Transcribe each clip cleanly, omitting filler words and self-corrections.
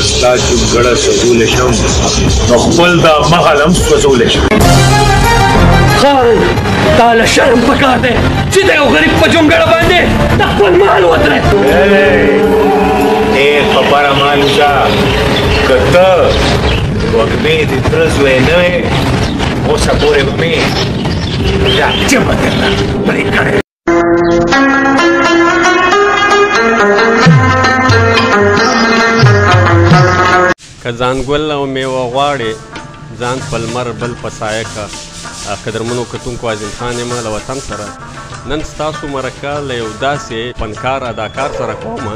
ستا چونګړه سوزولی شم نو خپل دا مغل هم سوزولی شم. خان تا له شرم پکار دی چې د یو غریب په چونګړه باندې د خپل مال ودرې. ډېر خبره مالوزه که ته وږمې د تره زوی نه وې اوسه پورې به مې راجمه درله پرې کړې. که ځانګل او میوه غواړې ځان په لمر بل په سایه که قدرمنو کتونکو عظیم خان یم له وطن سره نن ستاسو مرکه له یو داسې فنکار اداکار سره کومه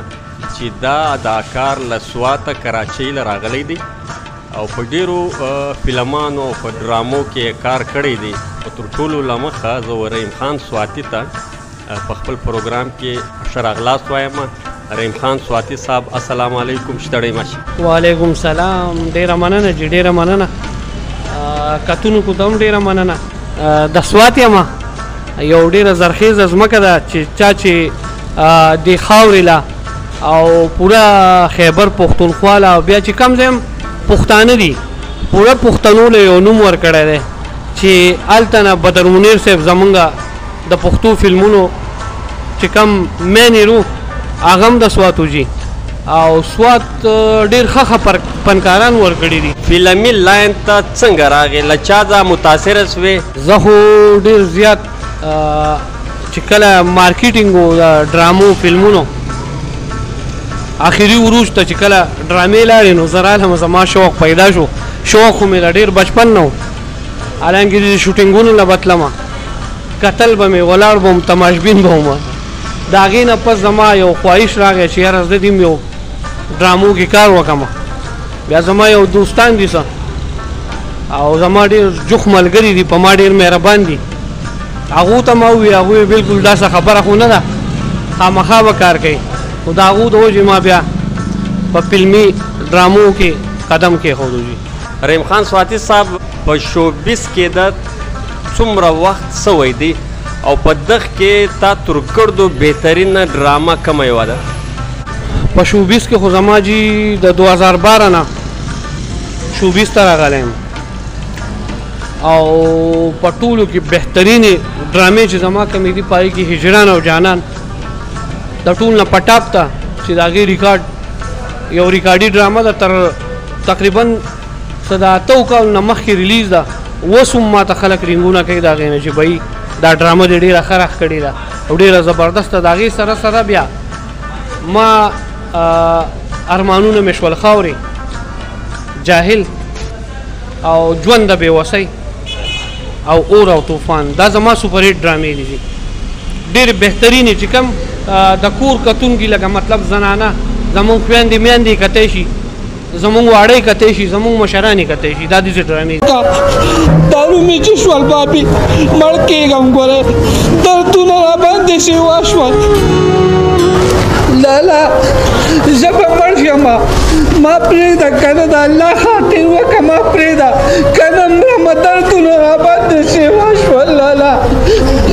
چې دا اداکار له سواته کراچۍ له راغلی دی او په ډېرو فلمانو او په ډرامو کې کار کړی دی. او تر ټولو له مخه زه رحیم خان سواتي ته په خپل پروګرام کې ښه راغلاست وایم. رحیم خان سواتی صاحب السلام علیکم، ستړی مشه. وعلیکم سلام، ډیره مننه جی، ډیره مننه. کتونکو ته هم ډیره مننه. د سوات یم، یو ډیره زرخیزه ځمکه ده چې چا چې دې خاورې له او پوره خیبر پښتونخوا له او بیا چې کم ځای هم پښتانه دي پوره پښتنو له یو نوم ورکړی دی چې هلته نه بدر منیر صاحب زمونږ د پښتو فلمونو چې کم مینیرو هغه هم د سواتو جي او سوات ډېر ښه فنکاران ورکړي دي. فلمي لاین ته څنګه راغې؟ له چا ځا متاثره سوې؟ زه خو ډېر زیات چې کله مارکیټینګ و د ډرامو فلمونو آخري عروج ته چې کله ډرامې لاړې نو زه رالم، زما شوق پیدا شو. شوق خو مې له ډېر بچپن نه و، حالانکې د شوټینګونو نه به تلمه، کتل به مې، ولاړ به م، تماشبین به وم. د هغې نه پس زما یو خواهش راغی چې یاره زه دې یو ډرامو کې کار وکړم. بیا زما یو دوستان دي څه او زما ډېر جوخ ملګري دي، په ما ډېر مهربان دي. هغو ته ما وویل، هغوی بلکل داسې خبره خو نه ده، خامخا به کار کوي. خو د هغو د وجې ما بیا په فلمي ډرامو کې قدم کېښودو جي. رحیم خان سواتی صاحب په شوبیس کې د څومره وخت سوی دی او په دغ کې تا تر کړدو بهترینه ډرامه کومه یوه ده؟ په شوبیس کې خو زما جي د 2012 نه شوبیس ته راغلی یم او په ټولو کې بهترینې ډرامې چې زما کومې دي په هغې کې هجران او جانان د ټول نه په ټاپ ته چې د هغې ریکارډ یو ریکارډي ډرامه ده، تقریبا څه د 8 کالو نه مخکې ریلیز ده. اوس هم ماته خلک رینګونه کوي د هغې نه چې بهی دا ډرامه دې ډېره ښه راښکړې ده او ډېره زبردسته. د هغې سره سره بیا ما ارمانونه مې شول خاورې، جاهل او ژوند د بېوسۍ او اور او طوفان، دا زما سوپر هیټ ډرامې دي، ډېرې بهترینې چې کوم د کور کتونکي لکه مطلب زنانه زمونږ خویندې میندې کتی شي، زمونږ واړی کتی شي، زمونږ مشرانې کتی شي، دا داسې ډرامې دي. دارو مې چې شول بابي مړ کېږم، ګوره دردونه راباندې سیوا شول. لالا زه به مړ یم، ما پرېږده که نه د الله خاطر وکړه، ما پرېږده که نه مرمه، دردونه راباندې سیوا شول. لالا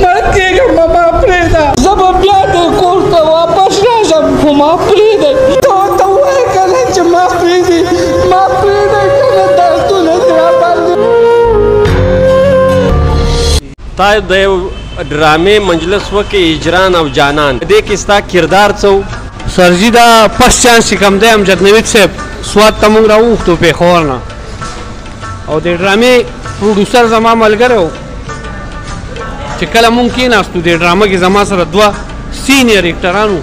مړ کېږم، ما پرېږده، زه به بیا دې کور ته واپس راشم، خو ما پرېږدئ. ته ورته ووایه که نه چې ما پرېږدي، ما پرېږدئ که نه دردونه دې راباندې. تا د یو ډرامې مجلس وکړې هجران او جانان، دې کې ستا کردار څه و؟ سرجي دا پس چانس چې کوم دی امجد نوید صاحب سوات ته موږ راوغوښتو پېښور نه او د ډرامې پروډوسر زما ملګری و چې کله موږ کېناستو دې ډرامه کې زما سره 2 سینیر اکټران وو،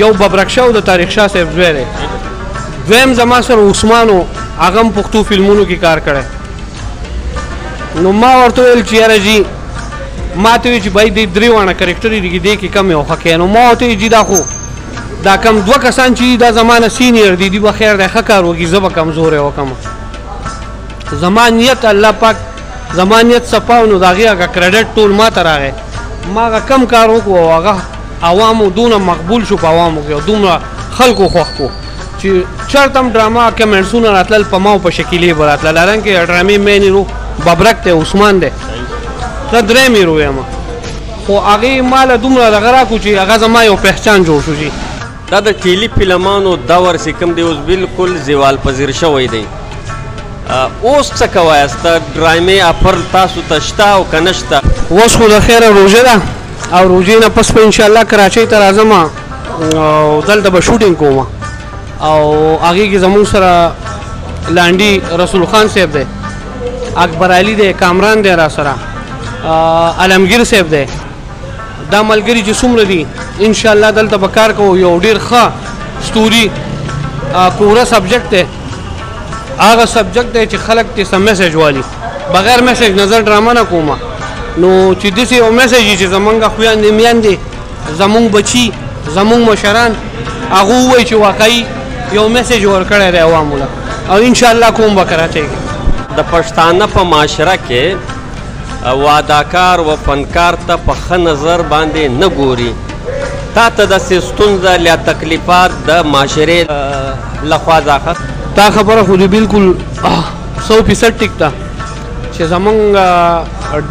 یو ببرک شاه و د طارق شاه صاحب زوی دی، دویم زما سره عثمان و، هغه هم پښتو فلمونو کې کار کړی. نو ما ورته ویل چې یاره جي ما ته وایي چې بھائی دې 3 واړه کرکټر دي، دې کې کم یو ښه کوي. نو ما ورته وایي جي دا خو دا کم 2 کسان چې دا زما نه سینیر دي، دوی به خیر دی ښه کار وکړي، زه به کمزوری وکړم. زما نیت الله پاک زما نیت صفا و، نو د هغې هغه کریډټ ټول ما ته راغی. ما هغه کم کار وکړو او هغه عوامو دونه مقبول شو په عوامو کې او دومره خلکو خوښ کړو چې چېرته هم ډرامه کمنټسونه راتلل په ما په شکیلې به راتلل. حالانکې ډرامې مین هیرو ببرک دی، عثمان دی، زه 3 هیرو یم، خو هغې ما له دومره دغه راکړو چې هغه زما یو پهچان جوړ شو. جي دا د ټیلی فلمانو دور چې کوم دی اوس بالکل زوال پذیر شوی دی. اوس څه کوایاست ډرامې افر تاسو ته شته او که نه شته؟ اوس خو د خیره روژه ده او روژې نه پس به انشاءالله کراچۍ ته راځم او دلته به شوټینګ کوم او هغې کې زموږ سره لانډي رسول خان صاحب دی، اکبر علي دی، کامران دی را سره، علمگیر صاحب دی. دا ملګري چې څومره دي انشاءالله دلته به کار کوو. یو ډېر ښه ستوري کوره سبجیکټ دی، هغه سبجیکټ دی چې خلک ترې څه میسیج والي. بغیر میسیج نظر ډرامه نه کومه. نو چې داسې یو میسیج وي چې زمونږ خویندې میندې، زمونږ بچي، زمونږ مشران هغه ووایي چې واقعي یو میسیج ورکړی دی عوامو له، او انشاءالله کوم به کراچۍ کې. د پښتانه په معاشره کې واداکار و فنکار ته په ښه نظر باندې نه ګوري. تا ته داسې ستونزه یا تکلیفات د معاشرې لخوا ځاخه؟ تا خبره خو دې بالکل 100% ټیک ده چې زمونږ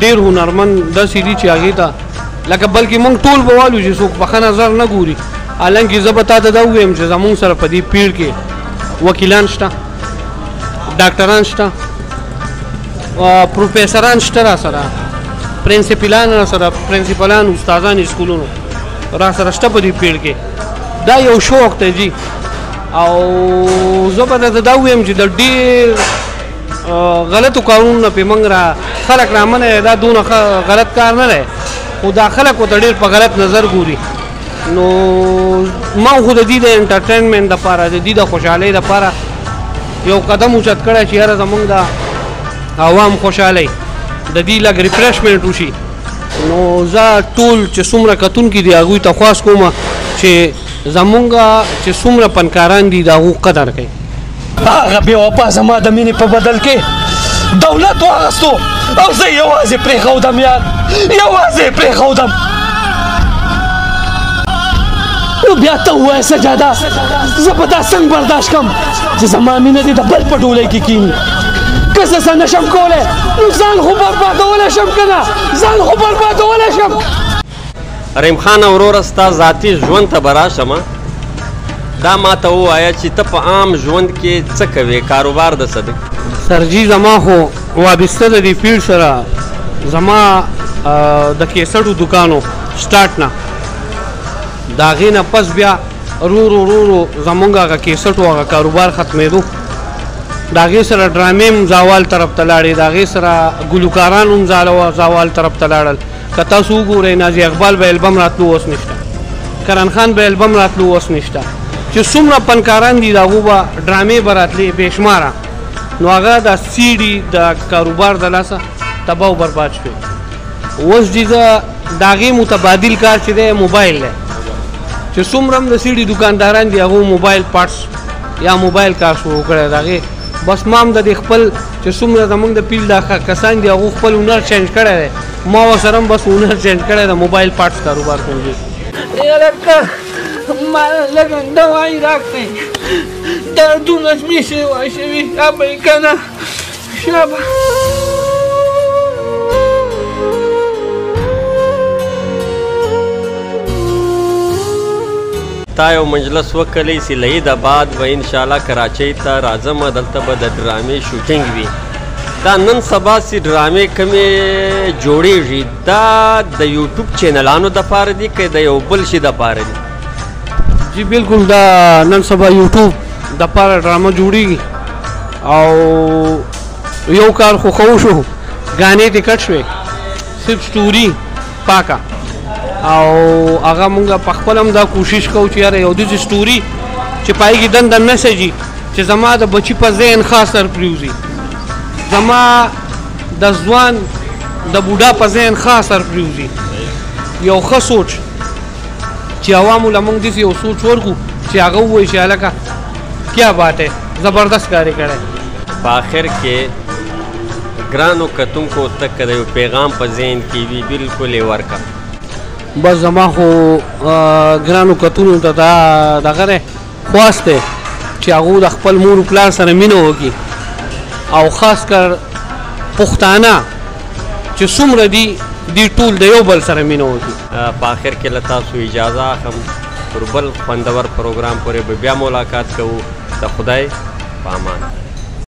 ډېر هنرمند داسې دي چې هغې ته لکه بلکې موږ ټول به والو چې څوک په ښه نظر نه ګوري. حالانکې زه به تا ته دا ووایم چې زمونږ سره په دې پیړ کې وکیلان شته، ډاکټران شته، پروفیسران شته را سره، پرنسپلان را سره، پرنسپلان استادان اسکولونو را سره شته په دې پیړ کې. دا یو شوق دی جي. او زه به درته دا ووایم چې د ډېر غلطو کارونو نه پې موږ را خلک رامنه دا دونه غلط کار نه دی، خو دا خلک ورته ډېر په غلط نظر ګوري. نو ما خو د دې د انټرټینمنټ دپاره، د دې د خوشحالۍ دپاره یو قدم اوچت کړی چې یاره زموږ د عوام خوشحالۍ د دې لږ ریفریشمنټ وشي. نو زه ټول چې څومره کتونکي دي هغوی ته خواست کوم چې زمونږ چې څومره فنکاران دي د هغو قدر کوي. هغه بې وفا زما د مینې په بدل کې دولت واخیستو او زه یوازې پرېښودم یار، یوازې پرېښودم. نو بیا ته ووایه سجاده زه به دا څنګه برداشت کړم چې زما مینه دې د بل په ډولۍ کې کښېني؟ که زه څه نشم کولی نو ځان خو بربادولی شم که نه؟ ځان خو بربادولی شم. رحیم خان وروره ستا ذاتي ژوند ته به راشم. دا ما ته ووایه چې ته په عام ژوند کې څه کوې، کاروبار د څه دی؟ سرجي زما خو وابسته د دې فیلډ سره زما د کیسټو دکانو سټارټ نه د هغې نه پس بیا رو زمونږ هغه کیسټو هغه کاروبار ختمېدو. د هغې سره ډرامې هم زاوال طرف ته لاړې، د هغې سره ګلوکاران هم زاوال طرف ته لاړل. که تاسو وګورئ نازي اقبال به البم راتلو اوس نشته، کرن خان به البم راتلو اوس نشته. چې څومره فنکاران دي د هغو به ډرامې به راتلې بې شماره. نو هغه د سی ډي د کاروبار د لاسه تباه و برباد شوی. اوس دي زه د هغې متبادل کار چې دی موبایل دی، چې څومره هم د سی ډي دکانداران دي هغو موبایل پارټس یا موبایل کار شروع کړی د هغې. بس ما هم د دې خپل چې څومره زموږ د پیل د کسان دي هغو خپل هنر چینج کړی دی، ما ورسره هم بس هنر چینج کړی د موبایل پارټس کاروبار کوم دي. ما لږ دوايي راکړئ، دردونه مې سیوا شوي، شابه که نه شابه. تا یو مجلس وکړی چې له عید بعد به انشاءالله کراچۍ ته راځم، دلته به د ډرامې شوټینګ وي. دا نن سبا چې ډرامې کومې جوړېږي دا د یوټیوب چینلانو دپاره دي که د یو بل شي دپاره دي؟ جی بالکل دا نن سبا یوټیوب دپاره ډرامه جوړېږي او یو کار خو ښه وشو، ګانې ترې کټ شوې، صرف سټوري پاکه. او هغه مونږ په خپل هم دا کوشش کوو چې یاره یو داسې سټوري چې په هغې کې دنده میسیج وي چې زما د بچي په ذهن ښه اثر پرېوځي، زما د ځوان د بوډا په ذهن ښه اثر پرېوځي. یو ښه سوچ چې عوامو له موږ داسې یو سوچ ورکړو چې هغه ووایي چې هلکه کیا بات ہے، زبردست کار یې کړی. په آخر کې ګرانو کتونکو ته که د یو پیغام په ذهن کې وي بالکل یې ورکړه. بس زما خو ګرانو کتونو ته دا دغه دی خواست دی چې هغو د خپل مور و پلار سره مینه وکړي او خاص کر پښتانه چې څومره دي ټول د یو بل سره مینه وکړي. په آخر کې له تاسو اجازه اخلم پر بل خوندور پروګرام پورې به بیا ملاقات کوو. د خدای په امان.